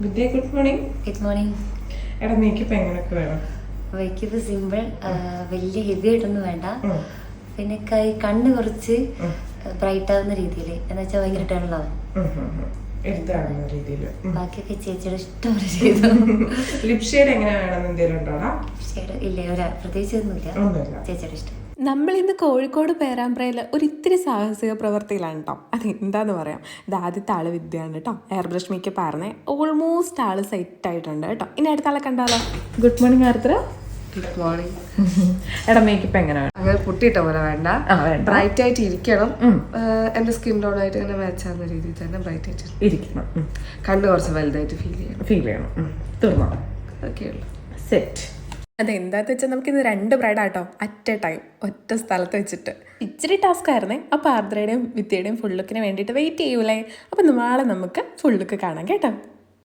വിദ്യ, good morning. Good morning. എടാ makeup എങ്ങനെയൊക്കെ വേണം? മേക്കപ്പ് സിമ്പിൾ, വലിയ ഹെവി ആയിട്ടൊന്നും വേണ്ട. പിന്നെ കണ്ണ് കുറച്ച് ബ്രൈറ്റ് ആവുന്ന രീതിയിൽ, എന്ന് വെച്ചാൽ ഭയങ്കര ടേണാവും. എടുത്താടുന്ന രീതിയിൽ. ബാക്കിയൊക്കെ ചേച്ചിയുടെ ഇഷ്ടം ചെയ്തു. ലിപ് ഷെയ്ഡ് എങ്ങനെ വേണം എന്തെങ്കിലും ഉണ്ടോടാ? ഷെയ്ഡ് ഇല്ല, പ്രത്യേകിച്ചൊന്നുമില്ല, ചേച്ചിയുടെ ഇഷ്ടം. നമ്മൾ ഇന്ന് കോഴിക്കോട് പേരാമ്പ്രയിൽ ഒരു ഇത്തിരി സാഹസിക പ്രവൃത്തിയിലാണ് കേട്ടോ. അത് എന്താന്ന് പറയാം. ഇത് ആദ്യത്തെ ആള് വിദ്യയാണ് കേട്ടോ. എയർ ബ്രഷ് മേക്കപ്പ് ആയിരുന്നേ. ഓൾമോസ്റ്റ് ആള് സെറ്റ് ആയിട്ടുണ്ട് കേട്ടോ. ഇനി അടുത്ത ആളെ കണ്ടാലോ? Good morning Ardra. Good morning. എടാ മേക്കപ്പ് എങ്ങനെ വേണം? അങ്ങനെ പൊട്ടിയിട്ട പോലെ വേണ്ട, ബ്രൈറ്റ് ആയിട്ട് ഇരിക്കണം. എന്റെ സ്കിൻ ടോൺ ആയിട്ട് ഇങ്ങനെ മാച്ച് ആവുന്ന രീതിയിൽ തന്നെ ബ്രൈറ്റ് ആയിട്ട് ഇരിക്കണം. കണ്ണ് കുറച്ച് വലുതായിട്ട് ഫീൽ ചെയ്യണം. തീർന്നോ? ഓക്കെയുള്ളൂ. സെറ്റ്. അതെന്താന്ന് വെച്ചാൽ നമുക്കിന്ന് 2 ബ്രൈഡാട്ടോ അറ്റ് എ ടൈം ഒറ്റ സ്ഥലത്ത് വെച്ചിട്ട്. ഇച്ചിരി ടാസ്ക് ആയിരുന്നേ. അപ്പോൾ ആർദ്രയുടെയും വിദ്യയുടെയും ഫുൾ ലുക്കിന് വേണ്ടിയിട്ട് വെയിറ്റ് ചെയ്യൂലേ. അപ്പോൾ നാളെ നമുക്ക് ഫുൾ ലുക്ക് കാണാം കേട്ടോ.